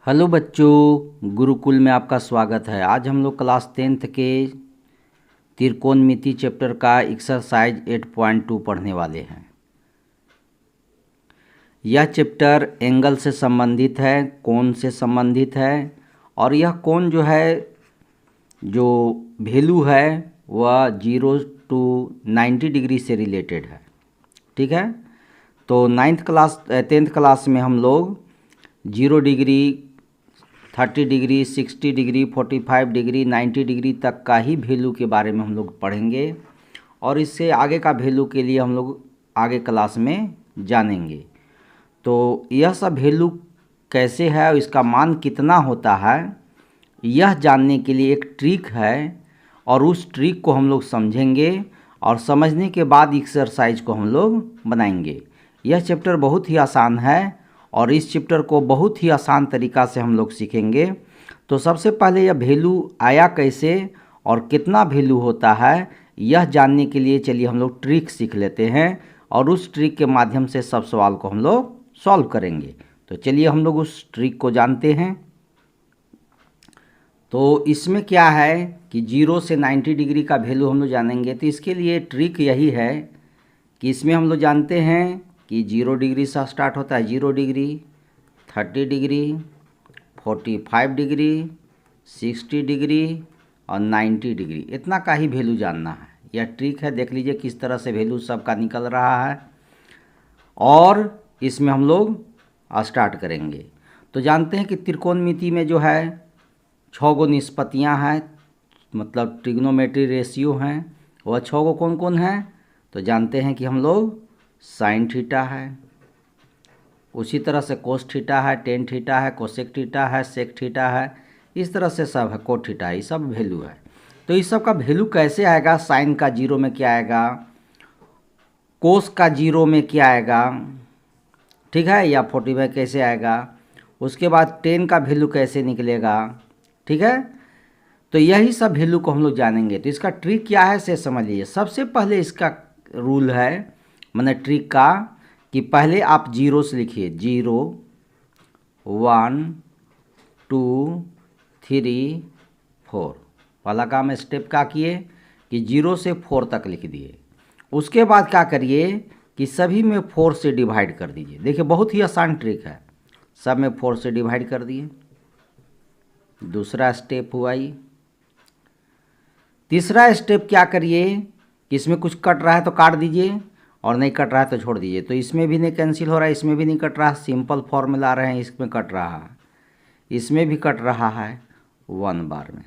Hello बच्चों, गुरुकुल में आपका स्वागत है। आज हम लोग क्लास 10th के त्रिकोणमिति चैप्टर का एक्सरसाइज 8.2 पढ़ने वाले हैं। यह चैप्टर एंगल से संबंधित है, कोण से संबंधित है, और यह कोण जो है, जो वैल्यू है वह 0 to 90 डिग्री से रिलेटेड है। ठीक है, तो 10th क्लास में हम लोग 0 degree, 30 degree, 60 degree, 45 degree, 90 degree तक का ही वैल्यू के बारे में हम लोग पढ़ेंगे, और इससे आगे का वैल्यू के लिए हम लोग आगे क्लास में जानेंगे। तो यह सब वैल्यू कैसे है और इसका मान कितना होता है, यह जानने के लिए एक ट्रिक है, और उस ट्रिक को हम लोग समझेंगे, और समझने के बाद एक्सरसाइज को हम लोग बनाएंगे। यह चैप्टर बहुत ही आसान है, और इस चैप्टर को बहुत ही आसान तरीक़ा से हम लोग सीखेंगे। तो सबसे पहले यह वैल्यू आया कैसे और कितना वैल्यू होता है, यह जानने के लिए चलिए हम लोग ट्रिक सीख लेते हैं, और उस ट्रिक के माध्यम से सब सवाल को हम लोग सॉल्व करेंगे। तो चलिए हम लोग उस ट्रिक को जानते हैं। तो इसमें क्या है कि 0 से 90 डिग्री का वैल्यू हम लोग जानेंगे। तो इसके लिए ट्रिक यही है कि इसमें हम लोग जानते हैं कि 0 डिग्री से स्टार्ट होता है, 0 डिग्री, 30 डिग्री, 45 डिग्री, 60 डिग्री और 90 डिग्री, इतना का ही वैल्यू जानना है। यह ट्रिक है, देख लीजिए किस तरह से वैल्यू सबका निकल रहा है, और इसमें हम लोग स्टार्ट करेंगे। तो जानते हैं कि त्रिकोणमिति में जो है 6 गो निष्पत्तियाँ हैं, मतलब ट्रिग्नोमेट्री रेशियो हैं। वह 6 गो कौन कौन हैं? तो जानते हैं कि हम लोग साइन थीटा है, उसी तरह से कोस थीटा है, टेन थीटा है, कोसेक थीटा है, सेक थीटा है, इस तरह से सब है, कोट थीटा है, ये सब वैल्यू है। तो इस सब का वैल्यू कैसे आएगा? साइन का 0 में क्या आएगा, कोस का 0 में क्या आएगा, ठीक है, या 45 कैसे आएगा, उसके बाद टेन का वैल्यू कैसे निकलेगा, ठीक है। तो यही सब वैल्यू को हम लोग जानेंगे। तो इसका ट्रिक क्या है से समझ लीजिए। सबसे पहले इसका रूल है, मैंने ट्रिक का, कि पहले आप 0 से लिखिए, 0, 1, 2, 3, 4 वाला काम स्टेप का किए कि 0 से 4 तक लिख दिए। उसके बाद क्या करिए कि सभी में 4 से डिवाइड कर दीजिए। देखिए बहुत ही आसान ट्रिक है, सब में 4 से डिवाइड कर दिए। दूसरा स्टेप हुआ ये। तीसरा स्टेप क्या करिए कि इसमें कुछ कट रहा है तो काट दीजिए, और नहीं कट रहा है तो छोड़ दीजिए। तो इसमें भी नहीं कैंसिल हो रहा है, इसमें भी नहीं कट रहा है, सिंपल फॉर्मूला आ रहे हैं, इसमें कट रहा है, इसमें भी कट रहा है 1 बार में,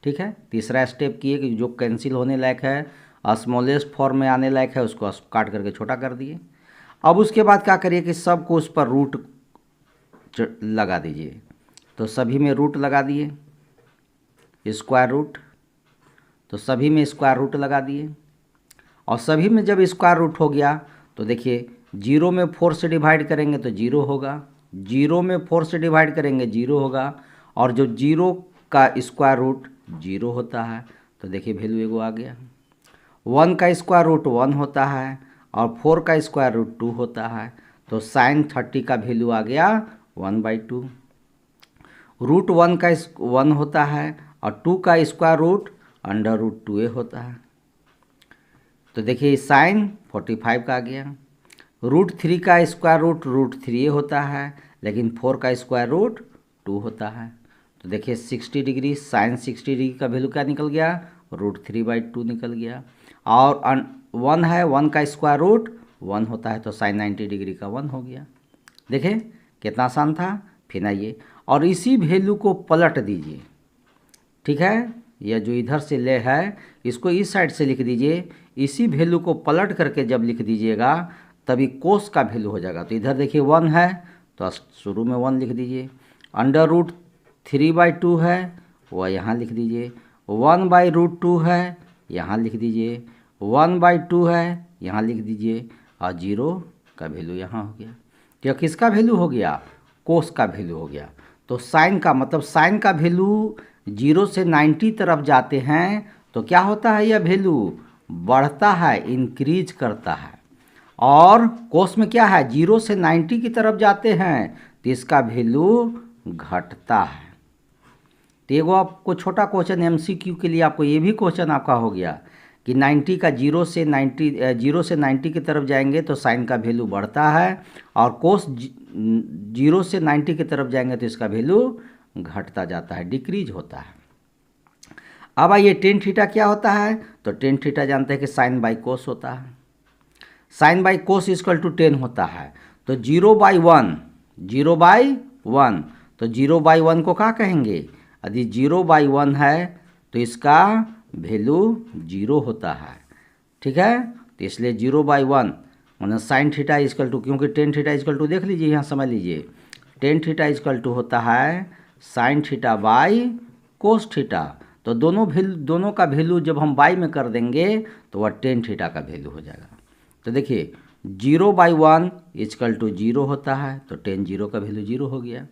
ठीक है। तीसरा स्टेप किए कि जो कैंसिल होने लायक है, स्मॉलेस्ट फॉर्म में आने लायक है, उसको काट करके छोटा कर दिए। अब उसके बाद क्या करिए कि सबको उस पर रूट लगा दीजिए। तो सभी में रूट लगा दिए, स्क्वायर रूट, तो सभी में स्क्वायर रूट लगा दिए, और सभी में जब स्क्वायर रूट हो गया तो देखिए 0 में 4 से डिवाइड करेंगे तो 0 होगा, 0 में 4 से डिवाइड करेंगे 0 होगा, और जो 0 का स्क्वायर रूट 0 होता है, तो देखिए वैल्यू एगो आ गया। 1 का स्क्वायर रूट 1 होता है, और 4 का स्क्वायर रूट 2 होता है, तो साइन 30 का वैल्यू आ गया 1/2। रूट 1 का 1 होता है, और 2 का स्क्वायर रूट √2a होता है, तो देखिए साइन 45 का आ गया। √3 का स्क्वायर रूट √3a होता है, लेकिन 4 का स्क्वायर रूट 2 होता है, तो देखिए 60 डिग्री, साइन 60 डिग्री का वैल्यू क्या निकल गया, √3/2 निकल गया। और 1 है, 1 का स्क्वायर रूट 1 होता है, तो साइन 90 डिग्री का 1 हो गया। देखें कितना आसान था। फिर आइए और इसी वैल्यू को पलट दीजिए, ठीक है। यह जो इधर से ले है, इसको इस साइड से लिख दीजिए। इसी वैल्यू को पलट करके जब लिख दीजिएगा तभी कोस का वैल्यू हो जाएगा। तो इधर देखिए 1 है, तो शुरू में 1 लिख दीजिए। √3/2 है, वह यहाँ लिख दीजिए। 1/√2 है, यहाँ लिख दीजिए। 1/2 है, यहाँ लिख दीजिए, और 0 का वैल्यू यहाँ हो गया। तो यह किसका वैल्यू हो गया, कोस का वैल्यू हो गया। तो साइन का मतलब, साइन का वैल्यू 0 से 90 तरफ जाते हैं तो क्या होता है, यह वैल्यू बढ़ता है, इंक्रीज करता है। और कोस में क्या है, 0 से 90 की तरफ जाते हैं तो इसका वैल्यू घटता है। तो एगो आपको छोटा क्वेश्चन MCQ के लिए आपको ये भी क्वेश्चन आपका हो गया कि 90 का 0 से 90 की तरफ जाएंगे तो साइन का वैल्यू बढ़ता है, और कोस 0 से 90 की तरफ जाएंगे तो इसका वैल्यू घटता जाता है, डिक्रीज होता है। अब आइए टेन थीटा क्या होता है, तो टेन थीटा जानते हैं कि साइन बाई कोस होता है। Sine by cos equal to 10 होता है। तो 0/1, 0/1, तो 0/1 को क्या कहेंगे, यदि 0/1 है तो इसका वैल्यू 0 होता है। ठीक है, तो इसलिए 0/1 मतलब साइन थीटा इक्वल टू, क्योंकि टेन थीटा इक्वल टू देख लीजिए यहाँ समझ लीजिए, टेन थीटा इक्वल टू होता है sine theta by cos theta. तो दोनों का वैल्यू जब हम बाई में कर देंगे तो वह टेन थीटा का वैल्यू हो जाएगा। तो देखिए 0/1 इक्वल टू 0 होता है, तो टेन 0 का वैल्यू 0 हो गया।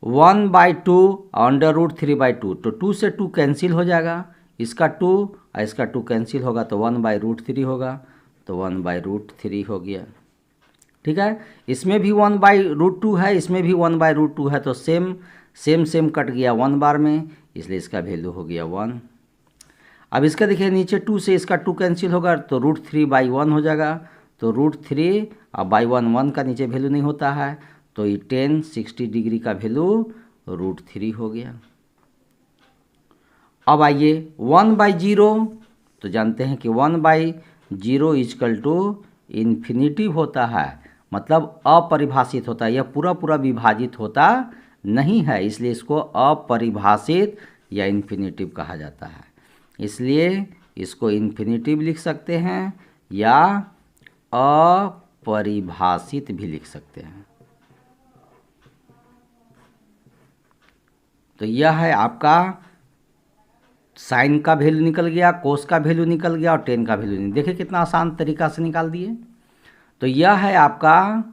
1/2 √3/2, तो 2 से 2 कैंसिल हो जाएगा, इसका 2 और इसका 2 कैंसिल होगा तो 1/√3 होगा, तो 1/√3 हो गया। ठीक है, इसमें भी 1/√2 है, इसमें भी 1/√2 है, तो सेम कट गया 1 बार में, इसलिए इसका वैल्यू हो गया 1। अब इसका देखिए नीचे 2 से इसका 2 कैंसिल होगा तो √3/1 हो जाएगा, तो √3 और /1 1 का नीचे वैल्यू नहीं होता है, तो ये 10 60 डिग्री का वैल्यू √3 हो गया। अब आइए 1/0, तो जानते हैं कि 1/0 इक्वल टू इन्फिनिटिव होता है, मतलब अपरिभाषित होता है, यह पूरा विभाजित होता नहीं है, इसलिए इसको अपरिभाषित या इन्फिनिटिव कहा जाता है। इसलिए इसको इन्फिनिटिव लिख सकते हैं या अपरिभाषित भी लिख सकते हैं। तो यह है आपका साइन का वैल्यू निकल गया, कोस का वैल्यू निकल गया और टेन का वैल्यू नहीं। देखिए कितना आसान तरीका से निकाल दिए। तो यह है आपका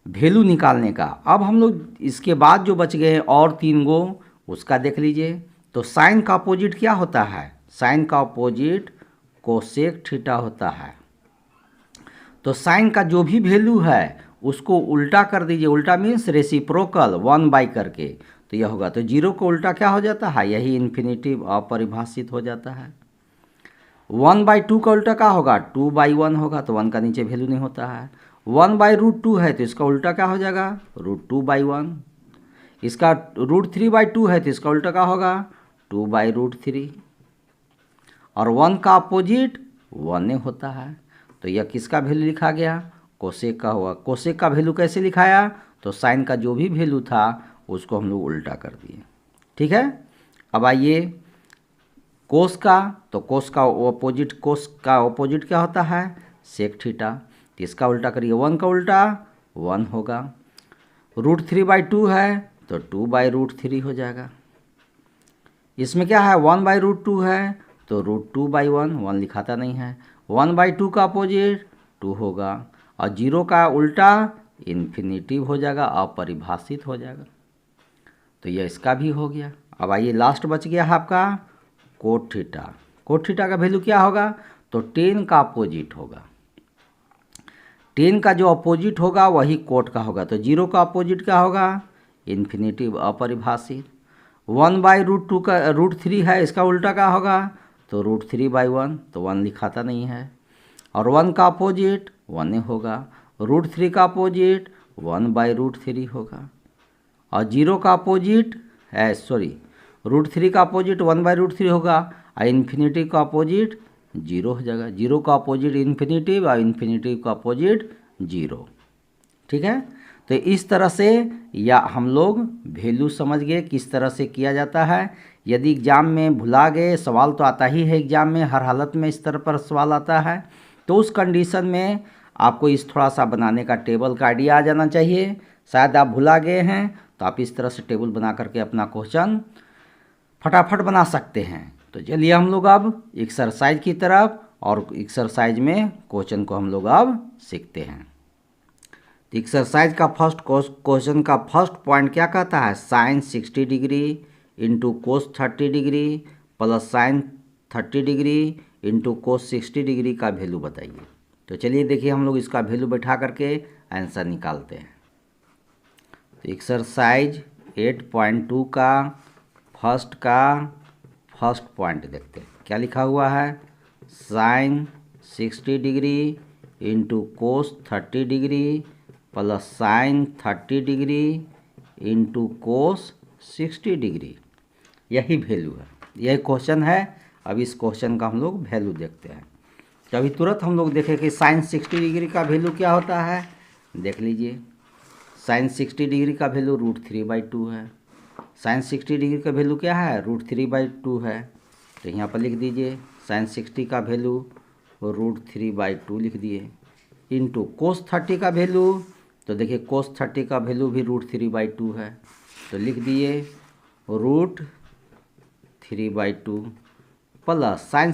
वैल्यू निकालने का। अब हम लोग इसके बाद जो बच गए हैं और 3 गो, उसका देख लीजिए। तो साइन का अपोजिट क्या होता है, साइन का अपोजिट कोसेक थीटा होता है। तो साइन का जो भी वैल्यू है उसको उल्टा कर दीजिए, उल्टा मीन्स रेसिप्रोकल 1 करके, तो यह होगा। तो 0 को उल्टा क्या हो जाता है, यही इन्फिनिटिव अपरिभाषित हो जाता है। 1/2 का उल्टा क्या होगा, 2/1 होगा, तो 1 का नीचे वैल्यू नहीं होता है। 1/√2 है तो इसका उल्टा क्या हो जाएगा, √2/1। इसका √3/2 है तो इसका उल्टा क्या होगा, 2/√3। और 1 का अपोजिट 1 होता है, तो यह किसका वैल्यू लिखा गया, कोसेक का हुआ। कोसेक का वैल्यू कैसे लिखाया, तो साइन का जो भी वैल्यू था उसको हम लोग उल्टा कर दिए। ठीक है, अब आइए कोस का, तो कोस का अपोजिट क्या होता है, सेक थीटा। तो इसका उल्टा करिए, 1 का उल्टा 1 होगा। √3/2 है तो 2/√3 हो जाएगा। इसमें क्या है 1/√2 है तो √2/1, 1 लिखाता नहीं है। 1/2 का अपोजिट 2 होगा, और 0 का उल्टा इन्फिनिटिव हो जाएगा, अपरिभाषित हो जाएगा। तो यह इसका भी हो गया। अब आइए लास्ट बच गया है आपका कोट थीटा। कोट थीटा का वैल्यू क्या होगा, तो 10 का अपोजिट होगा। 10 का जो अपोजिट होगा वही कोट का होगा। तो 0 का अपोजिट क्या होगा, इन्फिनिटिव अपरिभाषित। 1/√2 का √3 है, इसका उल्टा क्या होगा, तो √3/1, तो 1 लिखाता नहीं है। और 1 का अपोजिट 1 होगा। √3 का अपोजिट 1/√3 होगा। और 0 का अपोजिट है, √3 का अपोजिट 1/√3 होगा, और इन्फिनिटिव का अपोजिट 0 हो जाएगा। 0 का अपोजिट इन्फिनिटिव और इन्फिनिटिव का अपोजिट 0। ठीक है, तो इस तरह से या हम लोग वैल्यू समझ गए किस तरह से किया जाता है। यदि एग्ज़ाम में भुला गए, सवाल तो आता ही है एग्ज़ाम में, हर हालत में इस तरह पर सवाल आता है, तो उस कंडीशन में आपको इस थोड़ा सा बनाने का टेबल का आइडिया आ जाना चाहिए। शायद आप भुला गए हैं तो आप इस तरह से टेबल बना करके अपना क्वेश्चन फटाफट बना सकते हैं। तो चलिए हम लोग अब एक्सरसाइज की तरफ, और एक्सरसाइज में क्वेश्चन को हम लोग अब सीखते हैं। तो एक्सरसाइज का फर्स्ट क्वेश्चन का फर्स्ट पॉइंट क्या कहता है, sine 60 degree into cos 30 degree plus sine 30 degree into cos 60 degree का वैल्यू बताइए। तो चलिए देखिए हम लोग इसका वैल्यू बैठा करके आंसर निकालते हैं। तो एक्सरसाइज 8.2 का फर्स्ट पॉइंट देखते हैं क्या लिखा हुआ है। Sine 60 degree into cos 30 degree plus sine 30 degree into cos 60 degree, यही वैल्यू है, यही क्वेश्चन है। अब इस क्वेश्चन का हम लोग वैल्यू देखते हैं। तो अभी तुरंत हम लोग देखें कि साइन 60 डिग्री का वैल्यू क्या होता है। देख लीजिए, साइन 60 डिग्री का वैल्यू √3/2 है। साइन 60 डिग्री का वैल्यू क्या है, √3/2 है। तो यहाँ पर लिख दीजिए साइन 60 का वैल्यू √3/2 लिख दिए, इंटू कोस 30 का वैल्यू, तो देखिए कोस 30 का वैल्यू भी √3/2 है। तो लिख दिए √3/2 प्लस साइन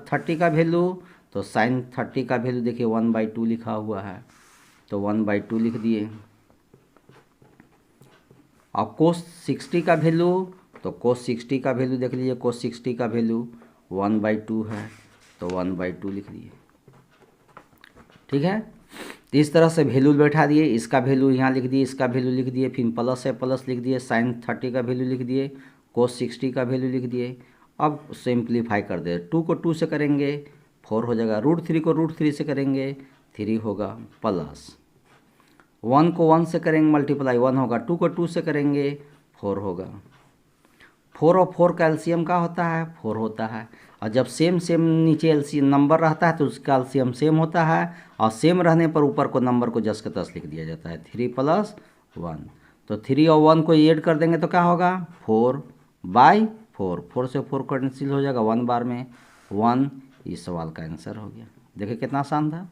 30 का वैल्यू, तो साइन 30 का वैल्यू देखिए 1/2 लिखा हुआ है, तो 1/2 लिख दिए। अब कोस 60 का वैल्यू, तो कोस 60 का वैल्यू देख लीजिए, कोस 60 का वैल्यू 1/2 है, तो 1/2 लिख दिए। ठीक है, तो इस तरह से वैल्यू बैठा दिए, इसका वैल्यू यहाँ लिख दिए, इसका वैल्यू लिख दिए, फिर प्लस है प्लस लिख दिए, साइन 30 का वैल्यू लिख दिए, कोस 60 का वैल्यू लिख दिए। अब सिंप्लीफाई कर दे, 2 को 2 से करेंगे 4 हो जाएगा, √3 को √3 से करेंगे 3 होगा, प्लस 1 को 1 से करेंगे मल्टीप्लाई 1 होगा, 2 को 2 से करेंगे 4 होगा। 4 और 4 का एलसीएम का होता है 4 होता है, और जब सेम नीचे एलसीएम नंबर रहता है तो उसका एलसीएम सेम होता है, और सेम रहने पर ऊपर को नंबर को जस के तस लिख दिया जाता है, 3 + 1। तो 3 और 1 को ऐड कर देंगे तो क्या होगा 4/4, 4 से 4 कैंसिल हो जाएगा, 1 बार में 1। इस सवाल का आंसर हो गया। देखिए कितना आसान था।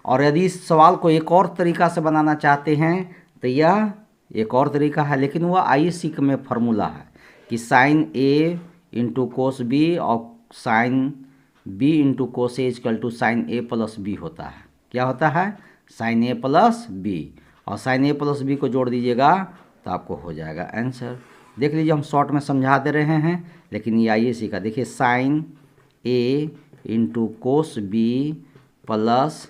और यदि इस सवाल को एक और तरीका से बनाना चाहते हैं तो यह एक और तरीका है, लेकिन वह आईएससी में फार्मूला है कि sine A into cos B और sine B into cos A = sine A + B होता है। क्या होता है, साइन A + B, और साइन A + B को जोड़ दीजिएगा तो आपको हो जाएगा आंसर। देख लीजिए, हम शॉर्ट में समझा दे रहे हैं, लेकिन ये आईएससी का देखिए, sine A into cos B plus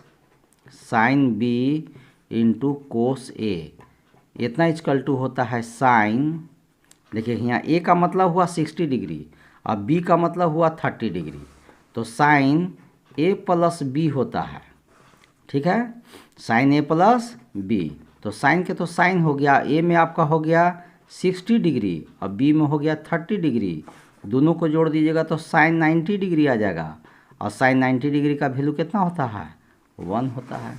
sine B into cos A, इतना = होता है साइन, देखिए यहाँ A का मतलब हुआ 60 डिग्री और B का मतलब हुआ 30 डिग्री, तो साइन A + B होता है। ठीक है, साइन A + B, तो साइन के तो साइन हो गया, A में आपका हो गया 60 डिग्री और B में हो गया 30 डिग्री, दोनों को जोड़ दीजिएगा तो साइन 90 डिग्री आ जाएगा, और साइन 90 डिग्री का वैल्यू कितना होता है 1 होता है।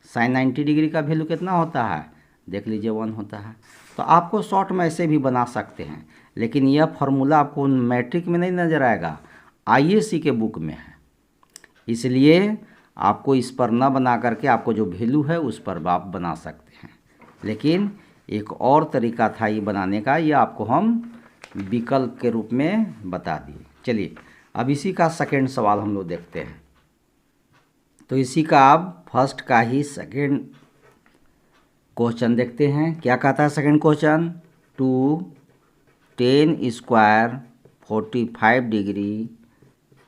साइन 90 डिग्री का वैल्यू कितना होता है, देख लीजिए 1 होता है। तो आपको शॉर्ट में ऐसे भी बना सकते हैं, लेकिन यह फार्मूला आपको मैट्रिक में नहीं नज़र आएगा, आईएससी के बुक में है, इसलिए आपको इस पर न बना करके आपको जो वैल्यू है उस पर आप बना सकते हैं। लेकिन एक और तरीका था ये बनाने का, ये आपको हम विकल्प के रूप में बता दिए। चलिए अब इसी का सेकेंड सवाल हम लोग देखते हैं। तो इसी का अब फर्स्ट का ही सेकेंड क्वेश्चन देखते हैं। क्या कहता है second question, 2 tan² 45 degree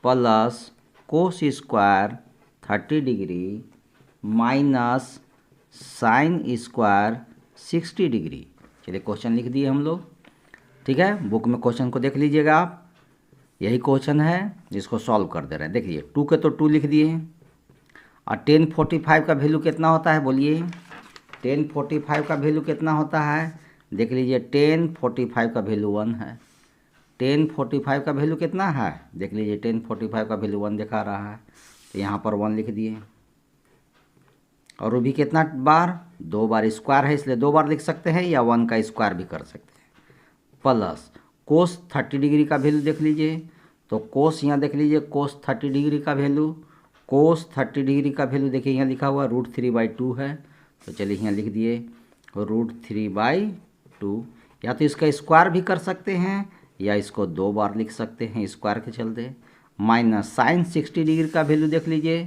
plus cos² 30 degree minus sin² 60 degree. चलिए क्वेश्चन लिख दिए हम लोग। ठीक है, बुक में क्वेश्चन को देख लीजिएगा आप, यही क्वेश्चन है जिसको सॉल्व कर दे रहे हैं। देखिए 2 के तो 2 लिख दिए, और tan 45 का वैल्यू कितना होता है बोलिए, tan 45 का वैल्यू कितना होता है, देख लीजिए tan 45 का वैल्यू 1 है। tan 45 का वैल्यू कितना है, देख लीजिए tan 45 का वैल्यू 1 दिखा रहा है, तो यहाँ पर 1 लिख दिए। और वो भी कितना बार, 2 बार, स्क्वायर है इसलिए 2 बार लिख सकते हैं, या 1 का स्क्वायर भी कर सकते हैं। प्लस कोस 30 डिग्री का वैल्यू देख लीजिए, तो कोस यहाँ देख लीजिए, कोस 30 डिग्री का वैल्यू, कोस 30 डिग्री का वैल्यू देखिए यहाँ लिखा हुआ √3/2 है, तो चलिए यहाँ लिख दिए √3/2। या तो इसका स्क्वायर भी कर सकते हैं या इसको 2 बार लिख सकते हैं स्क्वायर के चलते। माइनस साइन 60 डिग्री का वैल्यू देख लीजिए,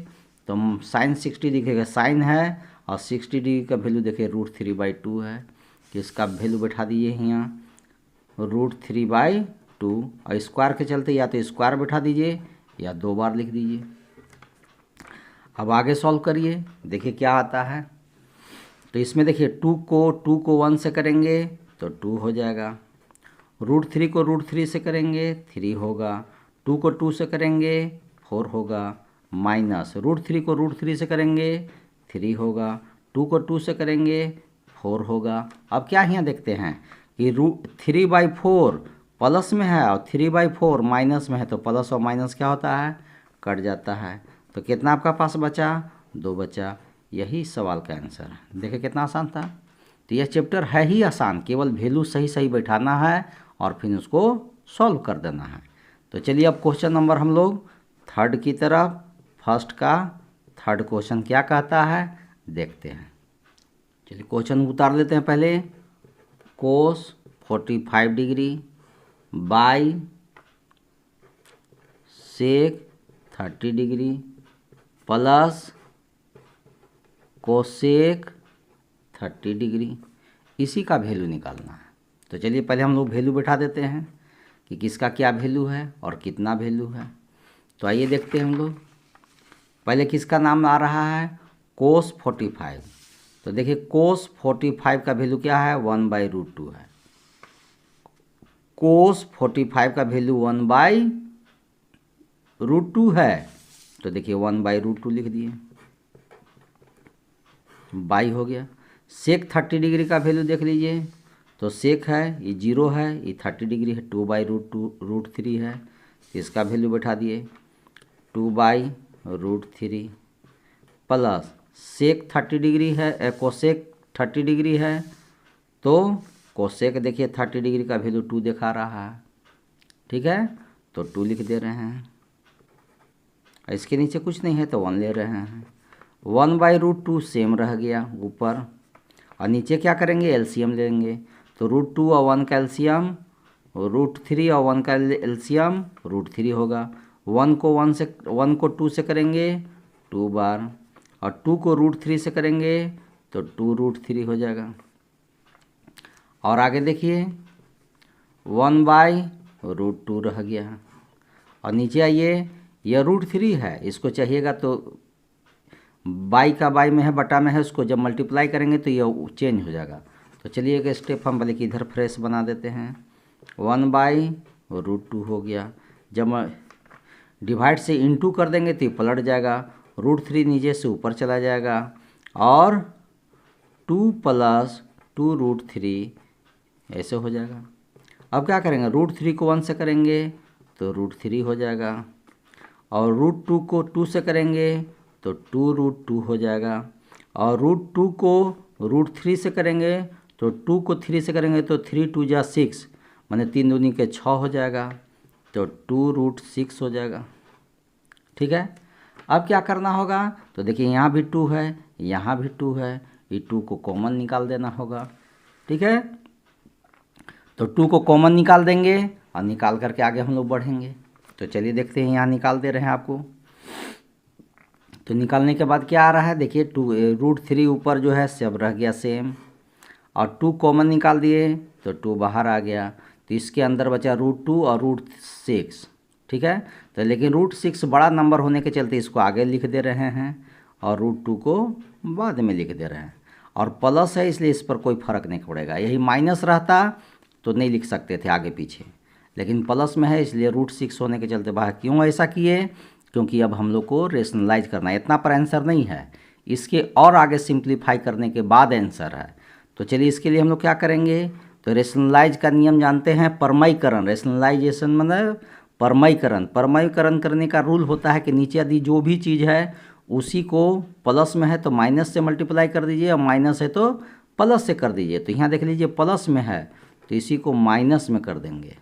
तो साइन 60 दिखेगा, साइन है और 60 डिग्री का वैल्यू देखिए √3/2 है, कि इसका वैल्यू बैठा दिए यहाँ √3/2, और स्क्वायर के चलते या तो स्क्वायर बैठा दीजिए या 2 बार लिख दीजिए। अब आगे सॉल्व करिए, देखिए क्या आता है। तो इसमें देखिए 2 को 1 से करेंगे तो 2 हो जाएगा। √3 को √3 से करेंगे 3 होगा। 2 को 2 से करेंगे 4 होगा, माइनस √3 को √3 से करेंगे 3 होगा। 2 को 2 से करेंगे 4 होगा। अब क्या यहाँ देखते हैं कि √3/4 प्लस में है और 3/4 माइनस में है, तो प्लस और माइनस क्या होता है, कट जाता है। तो कितना आपका पास बचा, 2 बचा। यही सवाल का आंसर है। देखिए कितना आसान था। तो यह चैप्टर है ही आसान, केवल वैल्यू सही सही बैठाना है और फिर उसको सॉल्व कर देना है। तो चलिए अब क्वेश्चन नंबर हम लोग 3 की तरफ, फर्स्ट का 3rd क्वेश्चन क्या कहता है देखते हैं। चलिए क्वेश्चन उतार लेते हैं पहले। Cos 45 degree by sec 30 degree plus cosec 30 degree, इसी का वैल्यू निकालना है। तो चलिए पहले हम लोग वैल्यू बैठा देते हैं कि किसका क्या वैल्यू है और कितना वैल्यू है। तो आइए देखते हैं हम लोग। पहले किसका नाम आ रहा है, कोस 45। तो देखिए कोस 45 का वैल्यू क्या है, 1/√2 है। कोस 45 का वैल्यू 1/√2 है। तो देखिए 1/√2 लिख दिए, बाई हो गया। सेक 30 डिग्री का वैल्यू देख लीजिए। तो सेक है ये 0 है, ये 30 डिग्री है, 2/√3 है। इसका वैल्यू बैठा दिए 2/√3 प्लस सेक 30 डिग्री है, कोसेक 30 डिग्री है। तो कोसेक देखिए 30 डिग्री का वैल्यू 2 दिखा रहा है, ठीक है, तो 2 लिख दे रहे हैं। इसके नीचे कुछ नहीं है तो 1 ले रहे हैं। 1/√2 सेम रह गया ऊपर, और नीचे क्या करेंगे, एलसीएम लेंगे। तो √2 और 1 का एलसीएम, √3 और 1 का एलसीएम √3 होगा। 1 को 2 से करेंगे 2 बार, और 2 को √3 से करेंगे तो 2√3 हो जाएगा। और आगे देखिए 1/√2 रह गया। और नीचे आइए, यह √3 है, इसको चाहिएगा तो बाई का बाई में है, बटा में है, उसको जब मल्टीप्लाई करेंगे तो यह चेंज हो जाएगा। तो चलिए एक स्टेप हम बल्कि इधर फ्रेश बना देते हैं। 1/√2 हो गया। जब डिवाइड से इनटू कर देंगे तो ये पलट जाएगा, √3 नीचे से ऊपर चला जाएगा, और 2 + 2√3 ऐसे हो जाएगा। अब क्या करेंगे, √3 को 1 से करेंगे तो √3 हो जाएगा, और √2 को 2 से करेंगे तो 2√2 हो जाएगा, और √2 को √3 से करेंगे तो 2 को 3 से करेंगे तो 3 × 2 = 6, माने 3 दूनी के 6 हो जाएगा, तो 2√6 हो जाएगा। ठीक है, अब क्या करना होगा, तो देखिए यहाँ भी 2 है, यहाँ भी 2 है, ये 2 को कॉमन निकाल देना होगा। ठीक है, तो 2 को कॉमन निकाल देंगे और निकाल करके आगे हम लोग बढ़ेंगे। तो चलिए देखते हैं, यहाँ निकाल दे रहे हैं आपको। तो निकालने के बाद क्या आ रहा है, देखिए √3 ऊपर जो है सब रह गया सेम, और 2 कॉमन निकाल दिए तो 2 बाहर आ गया, तो इसके अंदर बचा √2 और √6। ठीक है, तो लेकिन √6 बड़ा नंबर होने के चलते इसको आगे लिख दे रहे हैं और √2 को बाद में लिख दे रहे हैं, और प्लस है इसलिए इस पर कोई फ़र्क नहीं पड़ेगा। यही माइनस रहता तो नहीं लिख सकते थे आगे पीछे, लेकिन प्लस में है इसलिए √6 होने के चलते बाहर। क्यों ऐसा किए, क्योंकि अब हम लोग को रेशनलाइज करना है, इतना पर आंसर नहीं है, इसके और आगे सिंप्लीफाई करने के बाद आंसर है। तो चलिए इसके लिए हम लोग क्या करेंगे, तो रेशनलाइज का नियम जानते हैं, परमयीकरण। रेशनलाइजेशन मतलब परमयीकरण करने का रूल होता है कि नीचे यदि जो भी चीज़ है उसी को प्लस में है तो माइनस से मल्टीप्लाई कर दीजिए, और माइनस है तो प्लस से कर दीजिए। तो यहाँ देख लीजिए प्लस में है तो इसी को माइनस में कर देंगे,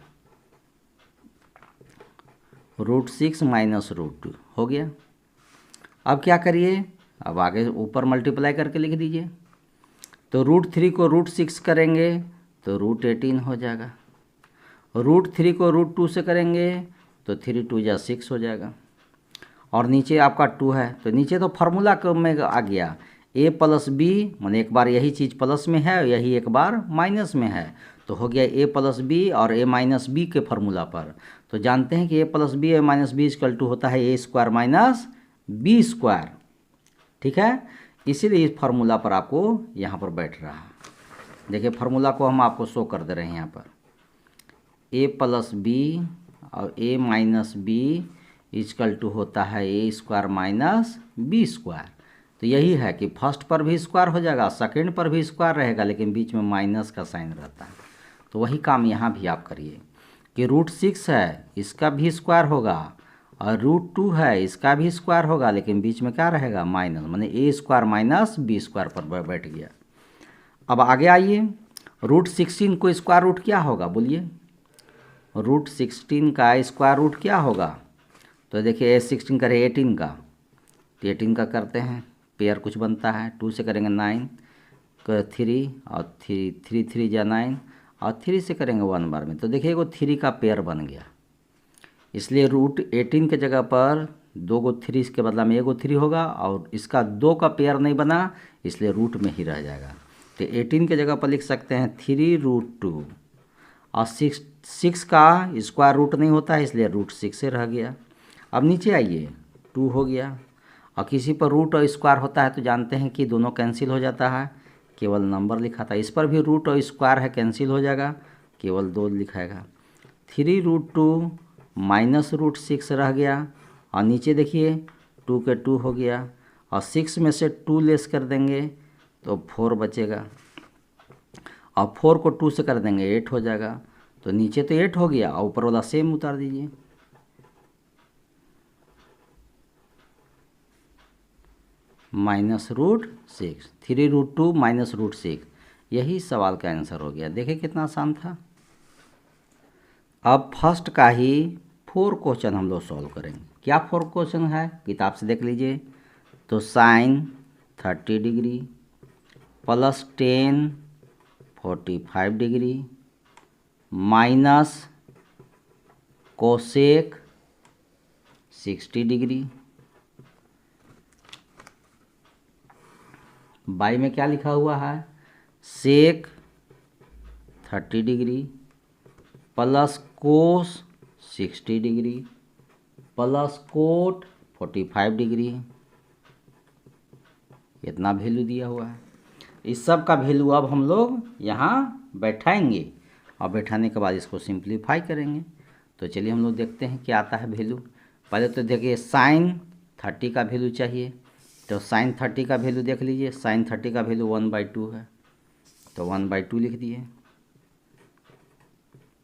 √6 - √2 हो गया। अब क्या करिए, अब आगे ऊपर मल्टीप्लाई करके लिख दीजिए। तो √3 को √6 करेंगे तो √18 हो जाएगा, √3 को √2 से करेंगे तो 3 × 2 = 6 हो जाएगा, और नीचे आपका 2 है तो नीचे तो फार्मूला में आ गया, a + b, माने एक बार यही चीज़ प्लस में है, यही एक बार माइनस में है, तो हो गया a + b और a - b के फार्मूला पर। तो जानते हैं कि a + b a - b = होता है a² - b²। ठीक है, इसीलिए इस फार्मूला पर आपको यहाँ पर बैठ रहा है। देखिए फार्मूला को हम आपको शो कर दे रहे हैं यहाँ पर, a प्लस बी और a minus B is equal to होता है a square minus B square. तो यही है कि फर्स्ट पर भी स्क्वायर हो जाएगा, सेकंड पर भी स्क्वायर रहेगा, लेकिन बीच में माइनस का साइन रहता है। तो वही काम यहाँ भी आप करिए कि √6 है, इसका भी स्क्वायर होगा, और √2 है, इसका भी स्क्वायर होगा, लेकिन बीच में क्या रहेगा, माइनस, माने a square minus B square पर बैठ गया। अब आगे आइए, √16 को स्क्वायर रूट क्या होगा, बोलिए, √16 का स्क्वायर रूट क्या होगा। तो देखिए 16 करे 18 का, तो 18 का करते हैं, पेयर कुछ बनता है, 2 से करेंगे 9 का 3 और 3 3 जा 9 और 3 से करेंगे 1 बार में। तो देखिए वो 3 का पेयर बन गया, इसलिए √18 के जगह पर 2 3 के बदला में 1 3 होगा, और इसका 2 का पेयर नहीं बना इसलिए रूट में ही रह जाएगा। तो 18 के जगह पर लिख सकते हैं 3√2, और 6 का स्क्वायर रूट नहीं होता है इसलिए √6 से रह गया। अब नीचे आइए, 2 हो गया, और किसी पर रूट और स्क्वायर होता है तो जानते हैं कि दोनों कैंसिल हो जाता है, केवल नंबर लिखा था। इस पर भी रूट और स्क्वायर है, कैंसिल हो जाएगा, केवल 2 लिखाएगा। 3√2 माइनस √6 रह गया, और नीचे देखिए 2 के 2 हो गया, और 6 में से 2 लेस कर देंगे तो 4 बचेगा, और 4 को 2 से कर देंगे 8 हो जाएगा। तो नीचे तो 8 हो गया, और ऊपर वाला सेम उतार दीजिए, -√6, 3√2 माइनस √6, यही सवाल का आंसर हो गया। देखिए कितना आसान था। अब फर्स्ट का ही 4 क्वेश्चन हम लोग सॉल्व करेंगे। क्या 4 क्वेश्चन है, किताब से देख लीजिए। तो sine 30 degree plus 10 45 degree minus cosec 60 degree, by में क्या लिखा हुआ है, sec 30 degree plus cos 60 degree plus cot 45 degree. इतना वैल्यू दिया हुआ है। इस सब का वैल्यू अब हम लोग यहाँ बैठाएंगे, और बैठाने के बाद इसको सिंप्लीफाई करेंगे। तो चलिए हम लोग देखते हैं क्या आता है वैल्यू। पहले तो देखिए साइन 30 का वैल्यू चाहिए, तो साइन 30 का वैल्यू देख लीजिए। साइन 30 का वैल्यू 1/2 है, तो 1/2 लिख दिए,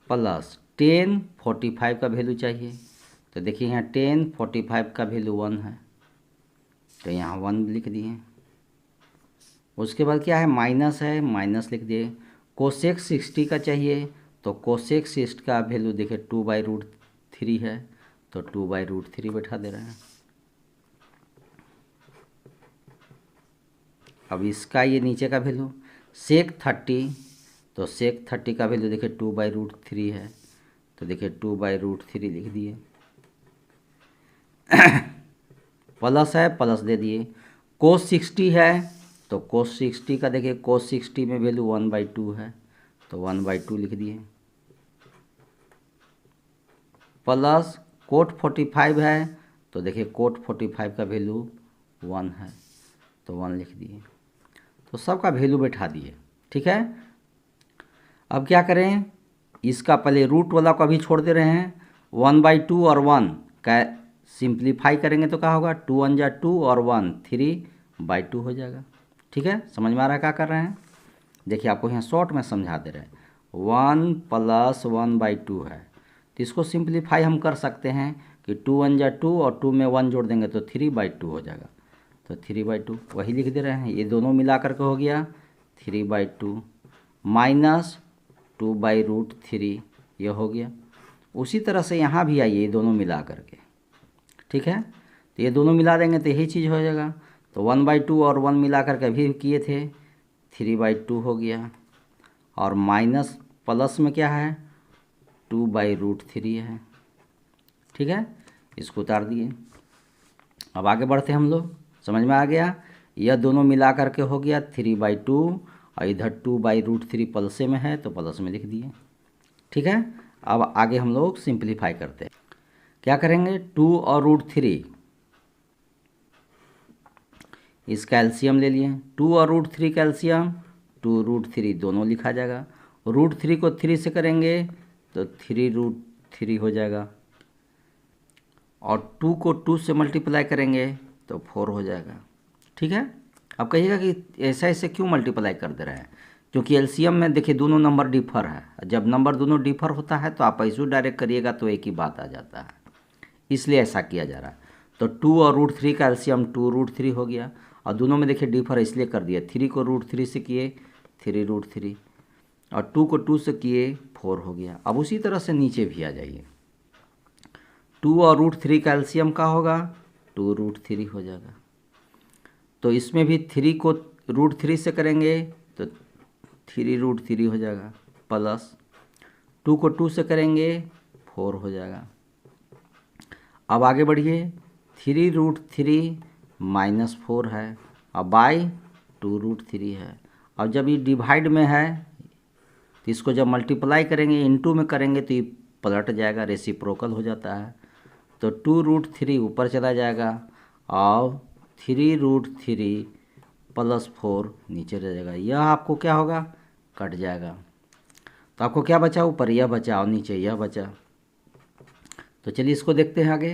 प्लस 10 45 का वैल्यू चाहिए। तो देखिए यहाँ 10 45 का वैल्यू 1 है, तो यहाँ 1 लिख दिए। उसके बाद क्या है, माइनस है, माइनस लिख दिए। कोसेक 60 का चाहिए, तो कोसेक 60 का वैल्यू देखिए 2/√3 है, तो 2/√3 बैठा दे रहे हैं। अब इसका ये नीचे का वैल्यू सेक 30, तो सेक 30 का वैल्यू देखिए 2/√3 है, तो देखिए 2/√3 लिख दिए। प्लस है, प्लस दे दिए। कोस 60 है, तो कोस 60 का देखिए कोस 60 में वैल्यू 1/2 है, तो 1/2 लिख दिए। प्लस कोट 45 है, तो देखिए कोट 45 का वैल्यू 1 है, तो 1 लिख दिए। तो सबका वैल्यू बैठा दिए, ठीक है। अब क्या करें, इसका पहले रूट वाला को अभी छोड़ दे रहे हैं। 1/2 और 1 का सिंप्लीफाई करेंगे तो क्या होगा, 2 1 जा 2 और 1 3/2 हो जाएगा। ठीक है, समझ में आ रहा है क्या कर रहे हैं। देखिए आपको यहाँ शॉर्ट में समझा दे रहे हैं। 1 + 1/2 है, तो इसको सिंप्लीफाई हम कर सकते हैं कि 2 1 जा 2 और 2 में 1 जोड़ देंगे तो 3/2 हो जाएगा, तो 3/2 वही लिख दे रहे हैं। ये दोनों मिला करके हो गया 3/2 माइनस 2/√3, ये हो गया। उसी तरह से यहाँ भी आइए, ये दोनों मिला करके, ठीक है, तो ये दोनों मिला देंगे तो यही चीज़ हो जाएगा। तो 1/2 और 1 मिला करके अभी किए थे, 3/2 हो गया, और माइनस प्लस में क्या है 2/√3 है। ठीक है, इसको उतार दिए। अब आगे बढ़ते हम लोग, समझ में आ गया। यह दोनों मिला करके हो गया 3/2, और इधर 2/√3 प्लसे में है तो प्लस में लिख दिए। ठीक है, अब आगे हम लोग सिंप्लीफाई करते हैं। क्या करेंगे, 2 और √3 इसका एलसीएम ले लिए। 2 और √3 का एलसीएम 2√3 दोनों लिखा जाएगा। √3 को 3 से करेंगे तो 3√3 हो जाएगा, और 2 को 2 से मल्टीप्लाई करेंगे तो 4 हो जाएगा। ठीक है। अब कहिएगा कि ऐसा ऐसे क्यों मल्टीप्लाई कर दे रहे हैं, क्योंकि एलसीएम में देखिए दोनों नंबर डिफर है। जब नंबर दोनों डिफर होता है तो आप ऐसे डायरेक्ट करिएगा तो एक ही बात आ जाता है, इसलिए ऐसा किया जा रहा है। तो 2 और √3 का एलसीएम 2√3 हो गया, और दोनों में देखिए डिफर इसलिए कर दिया। 3 को √3 से किए 3√3, और 2 को 2 से किए 4 हो गया। अब उसी तरह से नीचे भी आ जाइए, 2 और √3 का एलसीएम का होगा 2√3 हो जाएगा। तो इसमें भी 3 को √3 से करेंगे तो 3√3 हो जाएगा, प्लस 2 को 2 से करेंगे 4 हो जाएगा। अब आगे बढ़िए, 3√3 - 4 है, और बाई 2√3 है। अब जब ये डिवाइड में है तो इसको जब मल्टीप्लाई करेंगे, इनटू में करेंगे तो ये पलट जाएगा, रेसिप्रोकल हो जाता है। तो 2√3 ऊपर चला जाएगा, और 3√3 + 4 नीचे रह जाएगा। यह आपको क्या होगा, कट जाएगा। तो आपको क्या बचा, ऊपर यह बचा और नीचे यह बचा। तो चलिए इसको देखते हैं आगे।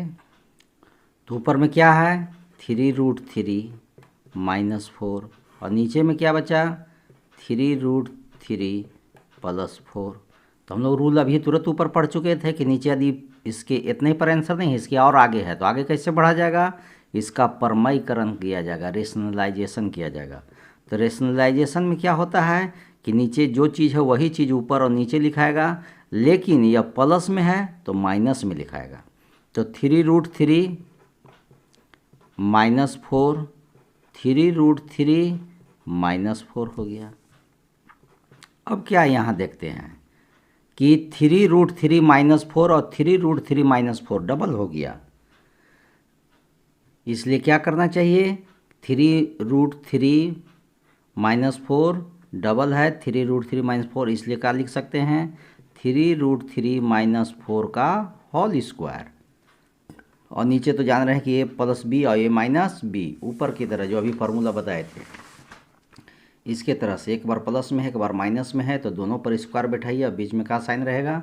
तो ऊपर में क्या है, 3√3 - 4, और नीचे में क्या बचा, 3√3 + 4। तो हम लोग रूल अभी तुरंत ऊपर पढ़ चुके थे कि नीचे यदि इसके इतने पर आंसर नहीं है, इसके और आगे है, तो आगे कैसे बढ़ा जाएगा, इसका परमयीकरण किया जाएगा, रेशनलाइजेशन किया जाएगा। तो रेशनलाइजेशन में क्या होता है कि नीचे जो चीज़ है वही चीज़ ऊपर और नीचे लिखाएगा, लेकिन यह प्लस में है तो माइनस में लिखाएगा। तो 3√3 - 4, 3√3 - 4 हो गया। अब क्या यहाँ देखते हैं कि 3√3 - 4 और 3√3 - 4 डबल हो गया, इसलिए क्या करना चाहिए, 3√3 - 4 डबल है 3√3 - 4, इसलिए क्या लिख सकते हैं, 3√3 - 4 का होल स्क्वायर। और नीचे तो जान रहे हैं कि a + b और a - b, ऊपर की तरह जो अभी फार्मूला बताए थे इसके तरह से, एक बार प्लस में है एक बार माइनस में है, तो दोनों पर स्क्वायर बैठाइए, बीच में का साइन रहेगा,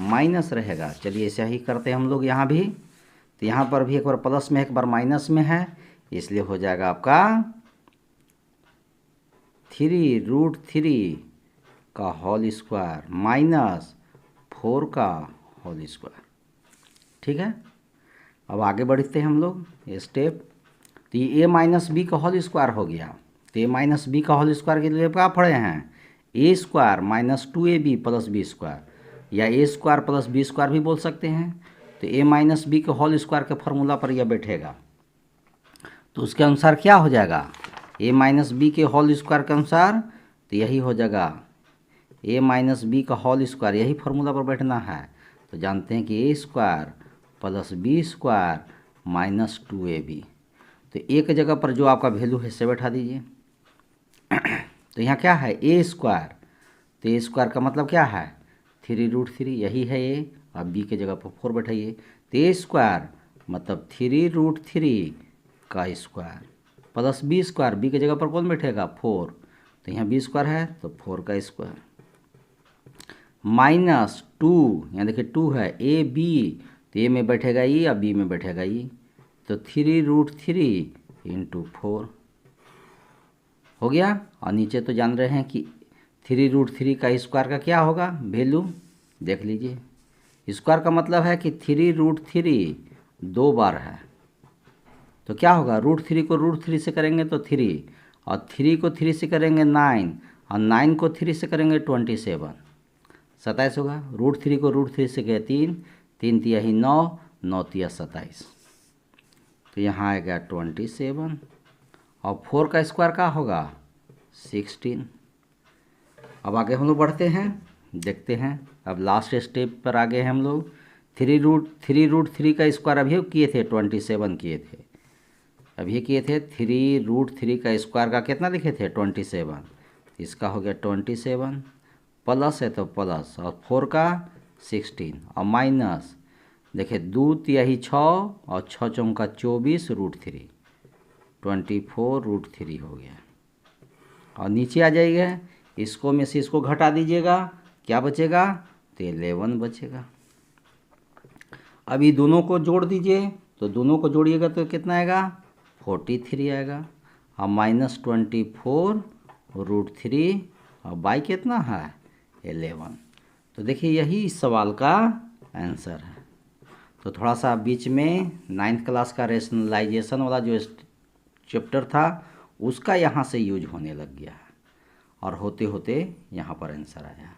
माइनस रहेगा। चलिए ऐसा ही करते हैं हम लोग यहाँ भी। तो यहाँ पर भी एक बार प्लस में एक बार माइनस में है, इसलिए हो जाएगा आपका 3√3 का होल स्क्वायर -4 का होल स्क्वायर। ठीक है। अब आगे बढ़ते हैं हम लोग स्टेप। तो ये a - b का होल स्क्वायर हो गया। तो a - b का होल स्क्वायर के लिए क्या पढ़े हैं, a² - 2ab + b², या a² + b² भी बोल सकते हैं। तो a - b के होल स्क्वायर के फॉर्मूला पर यह बैठेगा, तो उसके अनुसार क्या हो जाएगा, a - b के होल स्क्वायर के अनुसार तो यही हो जाएगा, a - b का होल स्क्वायर, यही फार्मूला पर बैठना है। तो जानते हैं कि a² + b² - 2ab। तो एक जगह पर जो आपका वैल्यू है से बैठा दीजिए। तो यहाँ क्या है, a², तो a² का मतलब क्या है, 3√3, यही है a, अब b के जगह पर 4 बैठाइए। तो a² मतलब 3√3 का स्क्वायर + b², b के जगह पर कौन बैठेगा, 4, तो यहाँ b² है तो 4 का स्क्वायर, -2, यहाँ देखिए 2 है, a b, तो a में बैठेगा e और b में बैठेगा e, तो 3√3 × 4 हो गया। और नीचे तो जान रहे हैं कि 3√3 का स्क्वायर का क्या होगा वैल्यू, देख लीजिए। स्क्वायर का मतलब है कि 3√3 2 बार है, तो क्या होगा, √3 को √3 से करेंगे तो 3, और 3 को 3 से करेंगे 9, और 9 को 3 से करेंगे 27, 27 होगा। √3 को √3 से गए 3, 3 × 3 = 9, 9 × 3 = 27, तो यहाँ आएगा 27, और 4 का स्क्वायर का होगा 16। अब आगे हम लोग बढ़ते हैं, देखते हैं। अब लास्ट स्टेप पर आगे हैं हम लोग। 3√3 का स्क्वायर अभी किए थे 27 किए थे, अभी किए थे। 3√3 का स्क्वायर का कितना लिखे थे 27, इसका हो गया 27, प्लस है तो प्लस, और 4 का 16, और माइनस, देखिए 2 × 6 और 6 × 4 = 24 √3, 24 √3 हो गया। और नीचे आ जाइएगा, इसको में से इसको घटा दीजिएगा, क्या बचेगा, तो 11 बचेगा। अब ये दोनों को जोड़ दीजिए, तो दोनों को जोड़िएगा तो कितना आएगा, 43 आएगा। और -24√3 और बाई कितना है, 11। तो देखिए यही इस सवाल का आंसर है। तो थोड़ा सा बीच में 9th क्लास का रेशनलाइजेशन वाला जो चैप्टर था उसका यहाँ से यूज होने लग गया है, और होते होते यहाँ पर आंसर आया।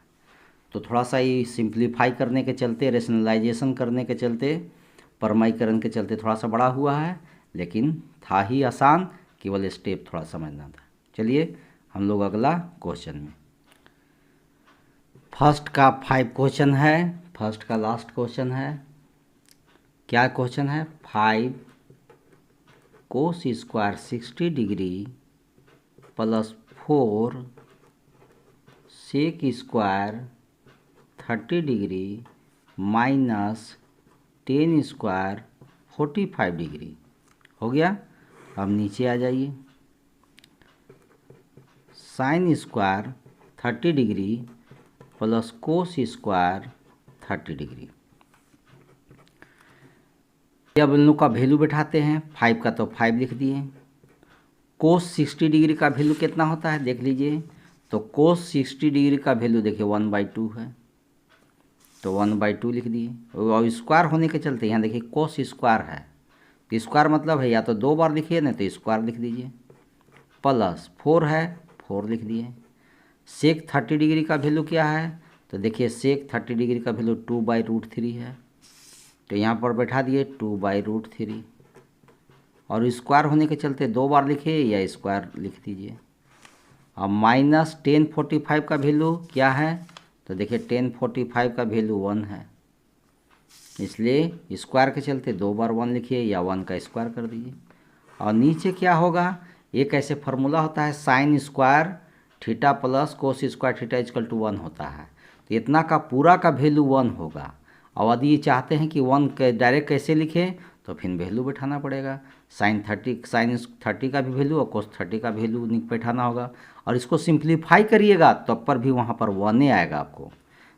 तो थोड़ा सा ये सिंप्लीफाई करने के चलते, रेशनलाइजेशन करने के चलते, परमाणुकरण के चलते थोड़ा सा बड़ा हुआ है, लेकिन था ही आसान, केवल स्टेप थोड़ा समझना था। चलिए हम लोग अगला क्वेश्चन में, फर्स्ट का 5 क्वेश्चन है, फर्स्ट का लास्ट क्वेश्चन है। क्या क्वेश्चन है, 5 cos square 60 degree plus 4 sec square 30 degree minus 10 square 45 degree हो गया। अब नीचे आ जाइए, sine square 30 degree plus cos square 30 degree. अब इन लोग का वैल्यू बैठाते हैं, 5 का तो 5 लिख दिए। कोस 60 डिग्री का वैल्यू कितना होता है देख लीजिए, तो कोस 60 डिग्री का वैल्यू देखिए 1/2 है, तो 1/2 लिख दिए। और स्क्वायर होने के चलते यहाँ देखिए कोस स्क्वायर है, तो स्क्वायर मतलब है या तो 2 बार लिखिए ना तो स्क्वायर लिख दीजिए, प्लस 4 है 4 लिख दिए। सेक 30 डिग्री का वैल्यू क्या है, तो देखिए सेक 30 डिग्री का वैल्यू 2/√3 है, तो यहाँ पर बैठा दिए 2/√3। और स्क्वायर होने के चलते 2 बार लिखिए या स्क्वायर लिख दीजिए। अब माइनस 1045 का वैल्यू क्या है, तो देखिए 1045 का वैल्यू 1 है, इसलिए स्क्वायर के चलते 2 बार 1 लिखिए या 1 का स्क्वायर कर दीजिए। और नीचे क्या होगा, एक ऐसे फार्मूला होता है sine square theta plus cos square theta equal to 1 होता है, तो इतना का पूरा का वैल्यू 1 होगा। और यदि ये चाहते हैं कि 1 डायरेक्ट कैसे लिखें, तो फिर वैल्यू बैठाना पड़ेगा, साइन 30 का भी वैल्यू और कोस 30 का वैल्यू बैठाना होगा। और इसको सिंप्लीफाई करिएगा तब पर भी वहाँ पर 1 आएगा आपको।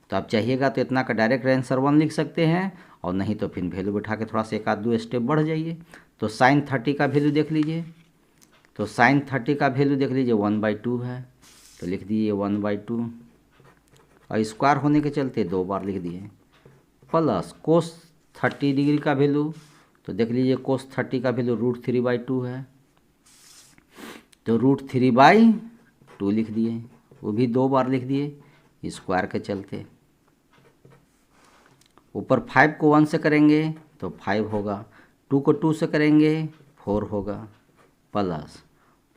तो आप चाहिएगा तो इतना का डायरेक्ट आंसर 1 लिख सकते हैं, और नहीं तो फिर वैल्यू बैठा के थोड़ा सा 1-2 स्टेप बढ़ जाइए। तो साइन 30 का वैल्यू देख लीजिए, तो साइन 30 का वैल्यू देख लीजिए 1/2 है, तो लिख दिए 1/2। और स्क्वायर होने के चलते 2 बार लिख दिए, प्लस कोस 30 डिग्री का वैल्यू, तो देख लीजिए कोस 30 का वैल्यू √3/2 है, तो √3/2 लिख दिए, वो भी 2 बार लिख दिए स्क्वायर के चलते। ऊपर 5 को 1 से करेंगे तो 5 होगा, 2 को 2 से करेंगे 4 होगा, प्लस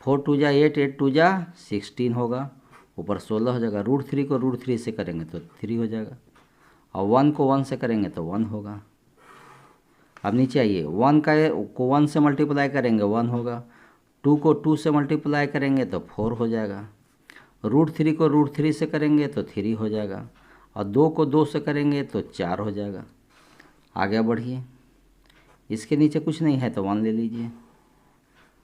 4 2 जा 8, 8 2 जा 16 होगा, ऊपर 16 हो जाएगा। √3 को √3 से करेंगे तो 3 हो जाएगा, और 1 को 1 से करेंगे तो 1 होगा। अब नीचे आइए, 1 को 1 से मल्टीप्लाई करेंगे 1 होगा, 2 को 2 से मल्टीप्लाई करेंगे तो 4 हो जाएगा, √3 को √3 से करेंगे तो 3 हो जाएगा, और 2 को 2 से करेंगे तो 4 हो जाएगा। आगे बढ़िए, इसके नीचे कुछ नहीं है तो 1 ले लीजिए।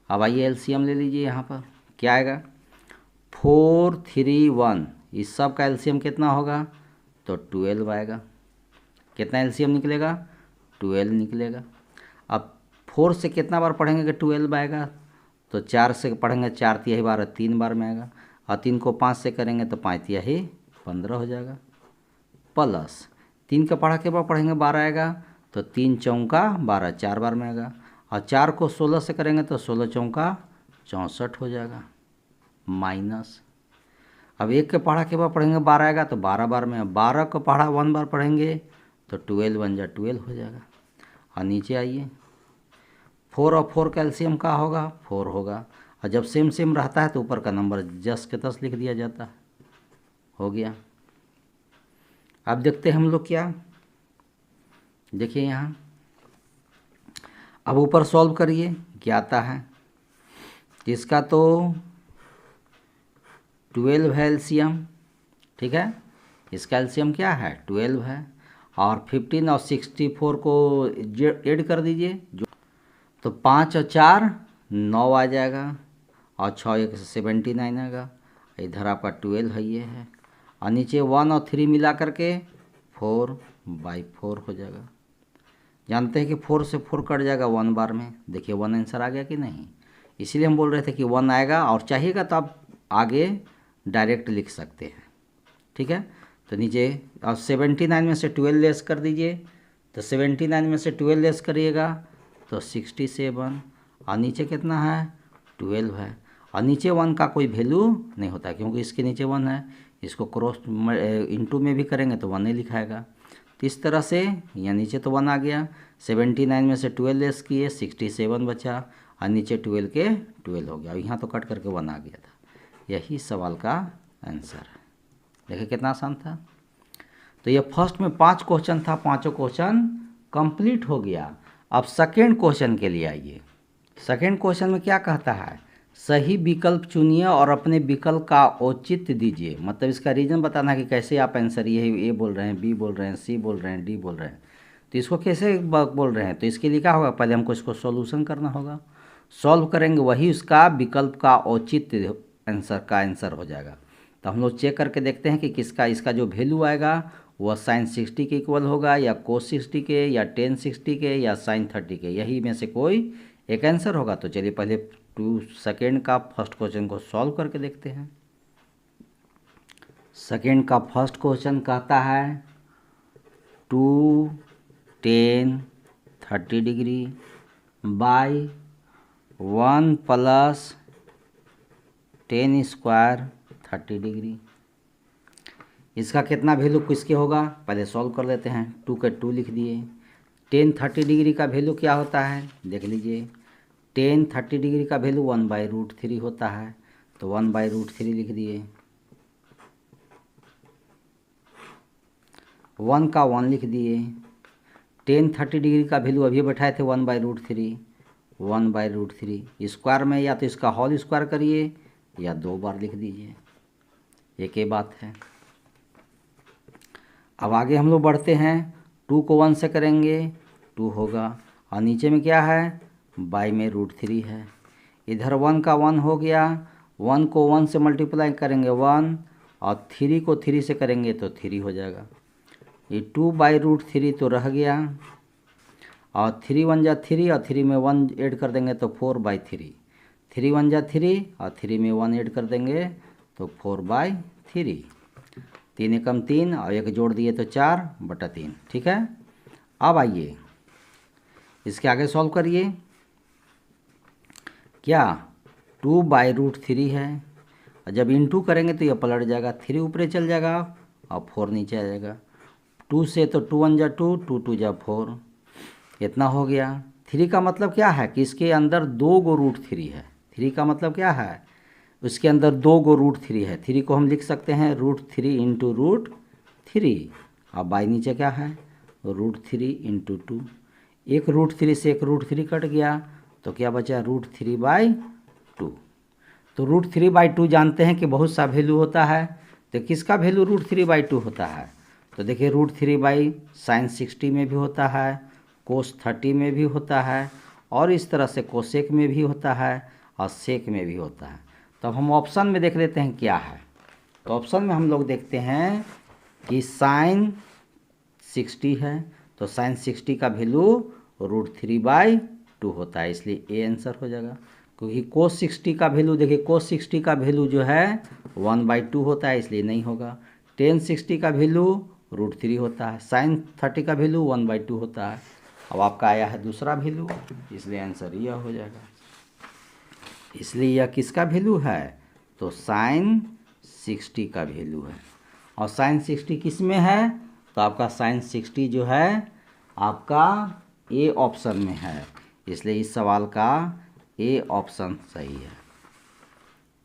अब आइए एलसीएम ले लीजिए, यहाँ पर क्या आएगा 4 3 1, इस सब का एलसीएम कितना होगा, तो 12 आएगा। कितना एलसीएम निकलेगा, 12 निकलेगा। अब 4 से कितना बार पढ़ेंगे कि 12 आएगा, तो 4 से पढ़ेंगे 4 तिहाई 12, 3 बार में आएगा, और 3 को 5 से करेंगे तो 5 तिहाई 15 हो जाएगा, प्लस 3 का पढ़ा के बाद पढ़ेंगे 12 आएगा, तो 3 चौका 12 4 बार में आएगा, और 4 को 16 से करेंगे तो 16 चौका 64 हो जाएगा, माइनस। अब 1 के पढ़ा के बाद पढ़ेंगे 12 आएगा तो 12 बार में, 12 को पढ़ा 1 बार पढ़ेंगे तो 12 1 जा 12 हो जाएगा। और नीचे आइए, 4 और 4 का एलसीएम का होगा 4 होगा, और जब सेम सेम रहता है तो ऊपर का नंबर 10 के 10 लिख दिया जाता है, हो गया। अब देखते हैं हम लोग क्या, देखिए यहाँ अब ऊपर सॉल्व करिए, क्या आता है। इसका तो 12 है एलसीएम, ठीक है, इसका एलसीएम क्या है 12 है, और 15 और 64 को ऐड कर दीजिए, जो तो 5 और 4 9 आ जाएगा, और 6 1 79 आएगा, इधर आपका 12 है, ये है, और नीचे 1 और 3 मिला करके 4/4 हो जाएगा। जानते हैं कि 4 से 4 कट जाएगा 1 बार में। देखिए 1 आंसर आ गया कि नहीं। इसीलिए हम बोल रहे थे कि 1 आएगा, और चाहिएगा तो आप आगे डायरेक्ट लिख सकते हैं। ठीक है, तो नीचे और 79 में से 12 लेस कर दीजिए, तो 79 में से 12 लेस करिएगा तो 67, और नीचे कितना है 12 है, और नीचे 1 का कोई वैल्यू नहीं होता क्योंकि इसके नीचे 1 है। इसको क्रॉस इंटू में भी करेंगे तो 1 ही लिखाएगा। तो इस तरह से यहाँ नीचे तो 1 आ गया, 79 में से 12 लेस किए 67 बचा, और नीचे 12 के 12 हो गया, और यहाँ तो कट करके 1 आ गया था। यही सवाल का आंसर है। देखिए कितना आसान था। तो ये फर्स्ट में 5 क्वेश्चन था, पाँचों क्वेश्चन कंप्लीट हो गया। अब सेकेंड क्वेश्चन के लिए आइए। सेकेंड क्वेश्चन में क्या कहता है, सही विकल्प चुनिए और अपने विकल्प का औचित्य दीजिए। मतलब इसका रीज़न बताना है कि कैसे आप आंसर ए बोल रहे हैं, बी बोल रहे हैं, सी बोल रहे हैं, डी बोल रहे हैं, तो इसको कैसे बोल रहे हैं। तो इसके लिए क्या होगा, पहले हमको इसको सॉल्यूशन करना होगा। सॉल्व करेंगे वही उसका विकल्प का औचित्य आंसर हो जाएगा। तो हम लोग चेक करके देखते हैं कि किसका इसका जो वैल्यू आएगा वह sin 60 के इक्वल होगा, या cos 60 के, या tan 60 के, या sin 30 के। यही में से कोई एक आंसर होगा। तो चलिए पहले सेकेंड का फर्स्ट क्वेश्चन को सॉल्व करके देखते हैं। सेकेंड का फर्स्ट क्वेश्चन कहता है 2 tan 30 degree by 1 plus tan square 30 degree. इसका कितना वैल्यू किसके होगा, पहले सॉल्व कर लेते हैं। 2 के 2 लिख दिए। tan 30 डिग्री का वैल्यू क्या होता है, देख लीजिए। tan 30 डिग्री का वैल्यू 1/√3 होता है, तो 1/√3 लिख दिए। 1 का 1 लिख दिए। tan 30 डिग्री का वैल्यू अभी बैठाए थे 1/√3, 1/√3 स्क्वायर में या तो इसका होल स्क्वायर करिए या 2 बार लिख दीजिए, एक ही बात है। अब आगे हम लोग बढ़ते हैं। 2 को 1 से करेंगे 2 होगा, और नीचे में क्या है बाई में √3 है। इधर 1 का 1 हो गया, 1 को 1 से मल्टीप्लाई करेंगे 1, और 3 को 3 से करेंगे तो 3 हो जाएगा। ये 2/√3 तो रह गया, और 3 1 जा 3, और 3 में 1 ऐड कर देंगे तो 4/3। 3 1 जा 3, और 3 में 1 ऐड कर देंगे तो 4/3। 3 एकम 3, और एक जोड़ दिए तो 4/3। ठीक है, अब आइए इसके आगे सॉल्व करिए। क्या 2/√3 है, और जब इंटू करेंगे तो यह पलट जाएगा, 3 ऊपर चल जाएगा और 4 नीचे आ जाएगा। 2 से तो 2 1 जा 2, 2 2 जा 4, इतना हो गया। 3 का मतलब क्या है कि इसके अंदर 2 गो √3 है। 3 का मतलब क्या है, उसके अंदर 2 गो √3 है। 3 को हम लिख सकते हैं √3 इंटू √3, अब बाई नीचे क्या है √3 इंटू 2। एक √3 से एक √3 कट गया, तो क्या बचा √3/2। तो √3/2 जानते हैं कि बहुत सा वैल्यू होता है, तो किसका वैल्यू √3/2 होता है। तो देखिए √3/sin 60 में भी होता है, cos 30 में भी होता है, और इस तरह से कोसेक में भी होता है, और सेक में भी होता है। तो अब हम ऑप्शन में देख लेते हैं क्या है। तो ऑप्शन में हम लोग देखते हैं कि sin 60 है, तो sin 60 का वैल्यू √3/2 होता है, इसलिए ए आंसर हो जाएगा। क्योंकि cos 60 का वैल्यू देखिए, cos 60 का वैल्यू जो है 1/2 होता है, इसलिए नहीं होगा। tan 60 का वैल्यू √3 होता है, sin 30 का वैल्यू 1/2 होता है। अब आपका आया है दूसरा वैल्यू, इसलिए आंसर यह हो जाएगा। इसलिए यह किसका वैल्यू है, तो sin 60 का वैल्यू है। और sin 60 किस में है, तो आपका sin 60 जो है आपका ए ऑप्शन में है, इसलिए इस सवाल का ए ऑप्शन सही है।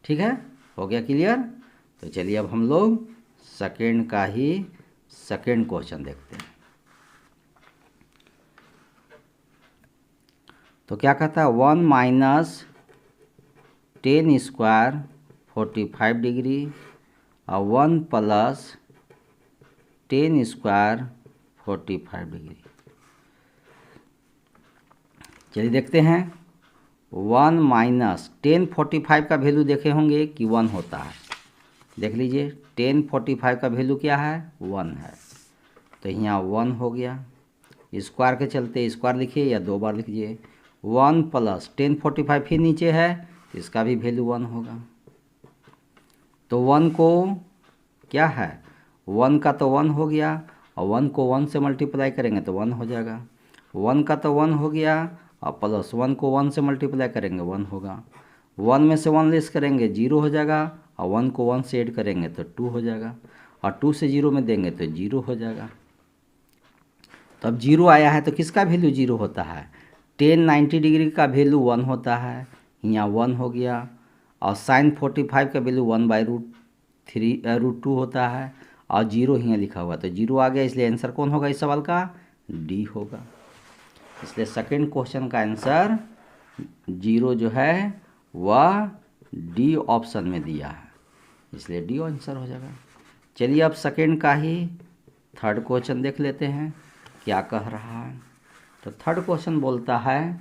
ठीक है, हो गया क्लियर। तो चलिए अब हम लोग सेकेंड का ही सेकेंड क्वेश्चन देखते हैं। तो क्या कहता है 1 माइनस tan स्क्वायर 45 डिग्री और 1 प्लस tan स्क्वायर 45 डिग्री। चलिए देखते हैं। 1 माइनस tan 45 का वैल्यू देखे होंगे कि 1 होता है, देख लीजिए 1045 का वैल्यू क्या है 1 है, तो यहाँ 1 हो गया। स्क्वायर के चलते स्क्वायर लिखिए या 2 बार लिखिए। 1 प्लस 1045 फिर नीचे है, तो इसका भी वैल्यू 1 होगा। तो 1 को क्या है 1 का तो 1 हो गया, और 1 को 1 से मल्टीप्लाई करेंगे तो 1 हो जाएगा। 1 का तो 1 हो गया, और प्लस 1 को 1 से मल्टीप्लाई करेंगे 1 होगा। 1 में से 1 लेस करेंगे 0 हो जाएगा, और 1 को 1 से ऐड करेंगे तो 2 हो जाएगा, और 2 से 0 में देंगे तो 0 हो जाएगा। तो अब 0 आया है तो किसका वैल्यू 0 होता है 1090 डिग्री का वैल्यू 1 होता है, यहाँ 1 हो गया। और साइन 45 का वैल्यू 1/√2 होता है, और 0 यहाँ लिखा हुआ तो 0 आ गया, इसलिए आंसर कौन होगा इस सवाल का डी होगा। इसलिए सेकंड क्वेश्चन का आंसर 0 जो है वह डी ऑप्शन में दिया है, इसलिए डी आंसर हो जाएगा। चलिए अब सेकंड का ही थर्ड क्वेश्चन देख लेते हैं क्या कह रहा है। तो थर्ड क्वेश्चन बोलता है,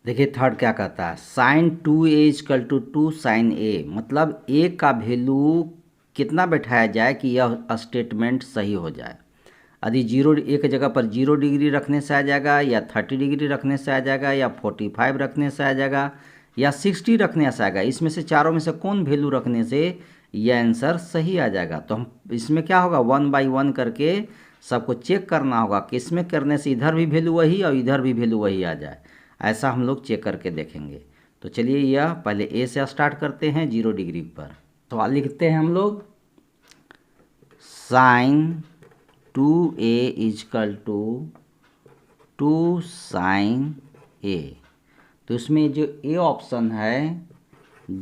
देखिए थर्ड क्या कहता है, साइन 2a = 2 साइन a, मतलब a का वैल्यू कितना बैठाया जाए कि यह स्टेटमेंट सही हो जाए। यदि 0 एक जगह पर 0 डिग्री रखने से आ जाएगा, या 30 डिग्री रखने से आ जाएगा, या 45 रखने से आ जाएगा, या 60 रखने से आएगा, इसमें से चारों में से कौन वैल्यू रखने से यह आंसर सही आ जाएगा। तो हम इसमें क्या होगा 1 बाई 1 करके सबको चेक करना होगा कि इसमें करने से इधर भी वैल्यू वही और इधर भी वैल्यू वही आ जाए, ऐसा हम लोग चेक करके देखेंगे। तो चलिए यह पहले ए से स्टार्ट करते हैं 0 डिग्री पर। तो लिखते हैं हम लोग साइन 2a = 2 साइन a। तो इसमें जो ए ऑप्शन है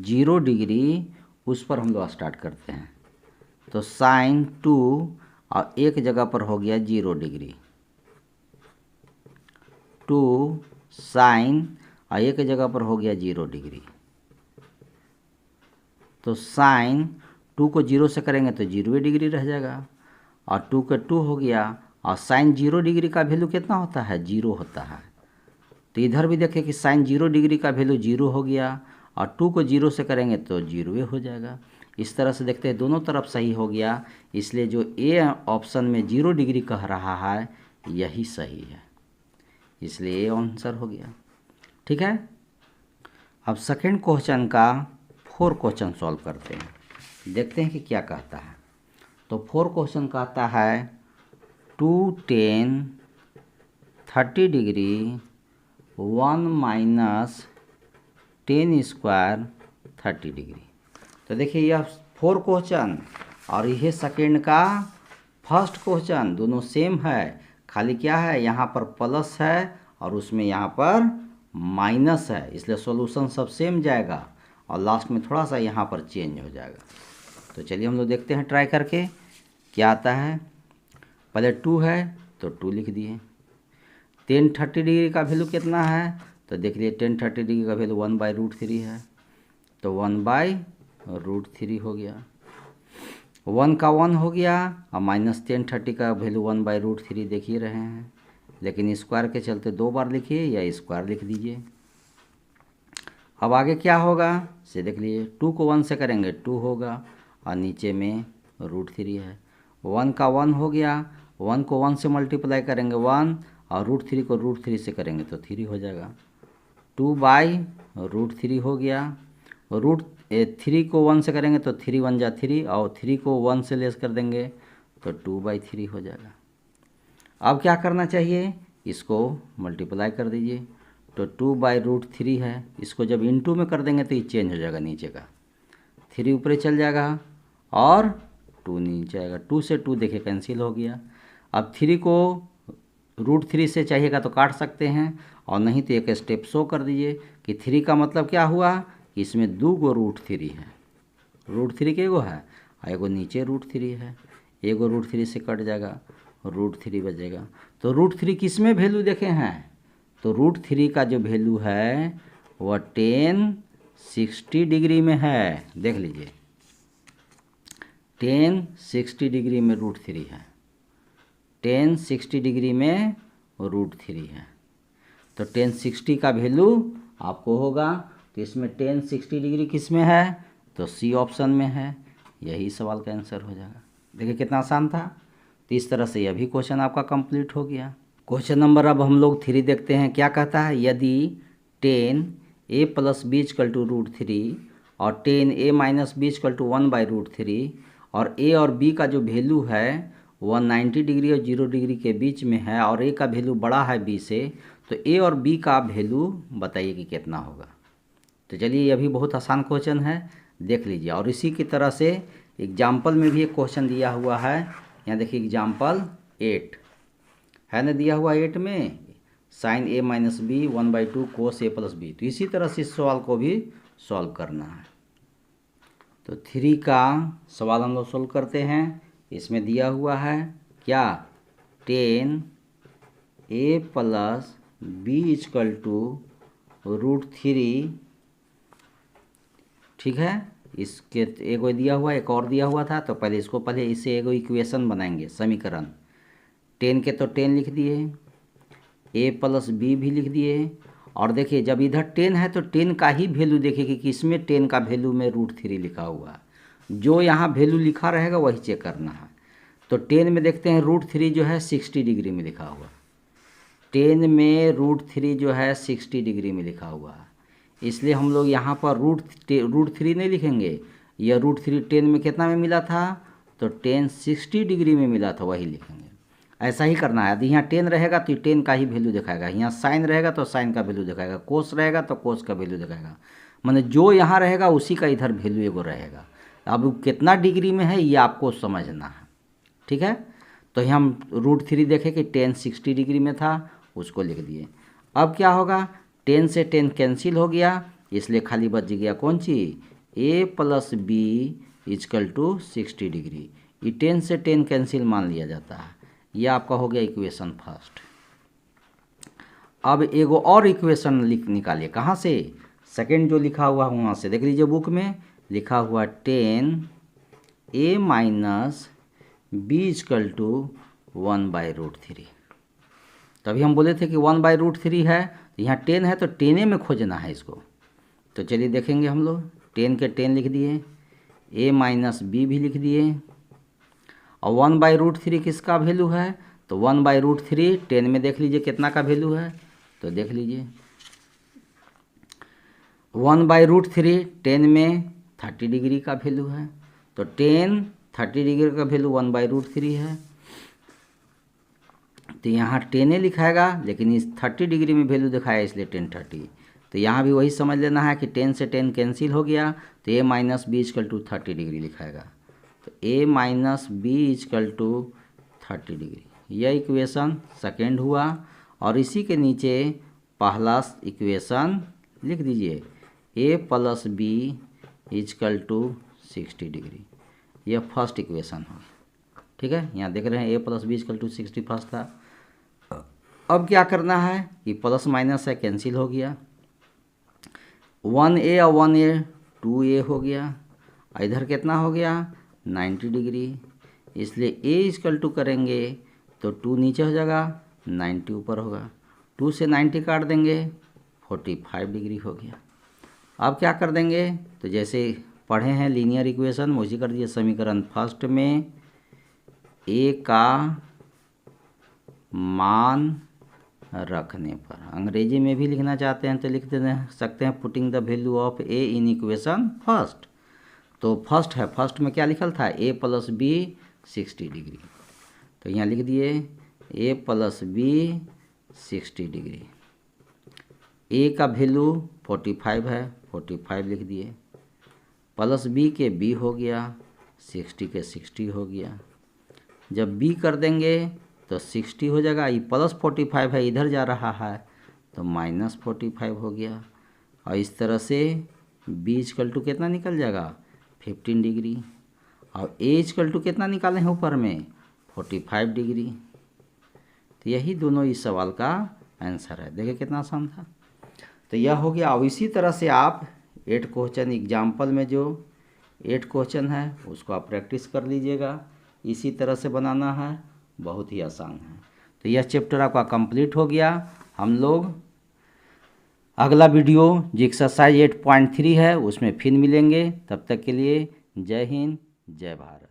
0 डिग्री, उस पर हम लोग स्टार्ट करते हैं। तो साइन 2 और एक जगह पर हो गया 0 डिग्री, 2 साइन और एक जगह पर हो गया 0 डिग्री। तो साइन 2 को 0 से करेंगे तो 0 डिग्री रह जाएगा, और 2 का 2 हो गया, और साइन 0 डिग्री का वैल्यू कितना होता है 0 होता है। तो इधर भी देखें कि साइन 0 डिग्री का वैल्यू 0 हो गया, और 2 को 0 से करेंगे तो 0 हो जाएगा। इस तरह से देखते हैं दोनों तरफ सही हो गया, इसलिए जो ए ऑप्शन में 0 डिग्री कह रहा है यही सही है, इसलिए ए आंसर हो गया। ठीक है, अब सेकंड क्वेश्चन का 4 क्वेश्चन सॉल्व करते हैं, देखते हैं कि क्या कहता है। तो 4 क्वेश्चन कहता है 2 tan 30 degree 1 minus 10 square 30 degree. तो देखिए यह 4 क्वेश्चन और यह सेकेंड का फर्स्ट क्वेश्चन दोनों सेम है, खाली क्या है यहाँ पर प्लस है और उसमें यहाँ पर माइनस है, इसलिए सॉल्यूशन सब सेम जाएगा, और लास्ट में थोड़ा सा यहाँ पर चेंज हो जाएगा। तो चलिए हम लोग देखते हैं ट्राई करके क्या आता है। पहले 2 है तो 2 लिख दिए। 1030 डिग्री का वैल्यू कितना है, तो देख लिए 1030 डिग्री का वैल्यू 1/√3 है, तो 1/√3 हो गया। 1 का 1 हो गया, और माइनस 1030 का वैल्यू 1/√3 देख ही रहे हैं, लेकिन स्क्वायर के चलते 2 बार लिखिए या स्क्वायर लिख दीजिए। अब आगे क्या होगा से देख लीजिए, 2 को 1 से करेंगे 2 होगा, और नीचे में √3 है। 1 का 1 हो गया, 1 को 1 से मल्टीप्लाई करेंगे 1, और √3 को √3 से करेंगे तो 3 हो जाएगा। 2/√3 हो गया। √3 को 1 से करेंगे तो 3 1 जा 3, और 3 को 1 से लेस कर देंगे तो 2/3 हो जाएगा। अब क्या करना चाहिए, इसको मल्टीप्लाई कर दीजिए, तो 2/√3 है, इसको जब इनटू में कर देंगे तो ये चेंज हो जाएगा, नीचे का 3 ऊपर चल जाएगा और 2 नीचे आएगा। 2 से 2 देखिए कैंसिल हो गया। अब 3 को √3 से चाहिएगा तो काट सकते हैं, और नहीं तो एक स्टेप शो कर दीजिए कि 3 का मतलब क्या हुआ कि इसमें 2 गो √3 है, √3 के एगो है और एगो नीचे √3 है, एगो √3 से कट जाएगा, √3 बचेगा। तो √3 किस में वैल्यू देखे हैं, तो √3 का जो वैल्यू है वह 1060 डिग्री में है। देख लीजिए 1060 डिग्री में √3 है, 1060 डिग्री में √3 है। तो 1060 का वैल्यू आपको होगा, तो इसमें 1060 डिग्री किस में है तो सी ऑप्शन में है, यही सवाल का आंसर हो जाएगा। देखिए कितना आसान था। तो इस तरह से यह भी क्वेश्चन आपका कंप्लीट हो गया। क्वेश्चन नंबर अब हम लोग 3 देखते हैं क्या कहता है। यदि 10a + b = √3 और 10a - b = 1/√3 और a और b का जो वैल्यू है 190 डिग्री और 0 डिग्री के बीच में है और a का वैल्यू बड़ा है b से, तो a और b का वैल्यू बताइए कि कितना होगा। तो चलिए यह भी बहुत आसान क्वेश्चन है, देख लीजिए। और इसी की तरह से एग्जाम्पल में भी एक क्वेश्चन दिया हुआ है। यहाँ देखिए एग्जाम्पल 8 है ना, दिया हुआ 8 में sin a - b 1/2 cos a + b। तो इसी तरह से इस सवाल को भी सॉल्व करना है। तो 3 का सवाल हम लोग सॉल्व करते हैं। इसमें दिया हुआ है क्या, 10a + b = √3, ठीक है। इसके एक दिया हुआ, एक और दिया हुआ था, तो पहले इसे एक इक्वेशन बनाएंगे, समीकरण। 10 के तो 10 लिख दिए, a + b भी लिख दिए। और देखिए जब इधर 10 है तो 10 का ही वैल्यू देखिए कि इसमें 10 का वैल्यू में √3 लिखा हुआ, जो यहाँ वैल्यू लिखा रहेगा वही चेक करना है। तो 10 में देखते हैं √3 जो है 60 डिग्री में लिखा हुआ, 10 में √3 जो है 60 डिग्री में लिखा हुआ है, इसलिए हम लोग यहाँ पर √3 नहीं लिखेंगे। यह √3 10 में कितना में मिला था, तो 10 60 डिग्री में मिला था, वही लिखेंगे। ऐसा ही करना है। यदि यहाँ 10 रहेगा तो 10 का ही वैल्यू दिखाएगा, यहाँ साइन रहेगा तो साइन का वैल्यू दिखाएगा, कोस रहेगा तो कोस का वैल्यू दिखाएगा, माने जो यहाँ रहेगा उसी का इधर वैल्यू एगो रहेगा। अब कितना डिग्री में है ये आपको समझना है, ठीक है। तो यहाँ हम √3 देखें कि 10 60 डिग्री में था, उसको लिख दिए। अब क्या होगा, 10 से 10 कैंसिल हो गया, इसलिए खाली बच गया कौन चीज़, a + b = 60 डिग्री। ये 10 से 10 कैंसिल मान लिया जाता है। यह आपका हो गया इक्वेशन फर्स्ट। अब एगो और इक्वेशन निकालिए, कहाँ से, सेकंड जो लिखा हुआ है वहाँ से। देख लीजिए बुक में लिखा हुआ 10a - b = 1/√3। तभी हम बोले थे कि 1/√3 है, यहाँ 10 है तो 10 में खोजना है इसको। तो चलिए देखेंगे हम लोग, 10 के 10 लिख दिए, a - b भी लिख दिए, और 1/√3 किसका वैल्यू है, तो 1/√3 10 में देख लीजिए कितना का वैल्यू है, तो देख लीजिए 1/√3 10 में 30 डिग्री का वैल्यू है, तो 10 30 डिग्री का वैल्यू 1/√3 है। तो यहाँ 10 लिखाएगा, लेकिन इस 30 डिग्री में वैल्यू दिखाया इसलिए 10 30। तो यहाँ भी वही समझ लेना है कि 10 से 10 कैंसिल हो गया, तो a - b = 30 डिग्री लिखाएगा। तो a - b = 30 डिग्री, यह इक्वेशन सेकेंड हुआ। और इसी के नीचे पहला इक्वेशन लिख दीजिए, a + b = 60 डिग्री, यह फर्स्ट इक्वेशन हो, ठीक है। यहाँ देख रहे हैं a + b = 60 फर्स्ट था। अब क्या करना है कि प्लस माइनस है, कैंसिल हो गया, 1a और 1a 2a हो गया, इधर कितना हो गया 90 डिग्री, इसलिए a = करेंगे तो 2 नीचे हो जाएगा, 90 ऊपर होगा, 2 से 90 काट देंगे 45 डिग्री हो गया। अब क्या कर देंगे, तो जैसे पढ़े हैं लीनियर इक्वेशन वैसे कर दिए। समीकरण फर्स्ट में a का मान रखने पर, अंग्रेजी में भी लिखना चाहते हैं तो लिख सकते हैं putting the value of a in equation first. तो फर्स्ट है, फर्स्ट में क्या लिखल था, a + b 60 डिग्री, तो यहाँ लिख दिए a + b 60 डिग्री, a का वैल्यू 45 है, 45 लिख दिए, प्लस b के b हो गया, 60 के 60 हो गया। जब b कर देंगे तो 60 हो जाएगा, ये +45 है इधर जा रहा है तो -45 हो गया। और इस तरह से b = कितना निकल जाएगा 15 डिग्री, और a = कितना निकाले हैं ऊपर में 45 डिग्री। तो यही दोनों इस सवाल का आंसर है। देखिए कितना आसान था। तो यह हो गया। अब इसी तरह से आप 8 क्वेश्चन एग्जाम्पल में जो 8 क्वेश्चन है उसको आप प्रैक्टिस कर लीजिएगा, इसी तरह से बनाना है, बहुत ही आसान है। तो यह चैप्टर आपका कंप्लीट हो गया। हम लोग अगला वीडियो जो एक्सरसाइज 8.3 है उसमें फिर मिलेंगे। तब तक के लिए जय हिंद जय भारत।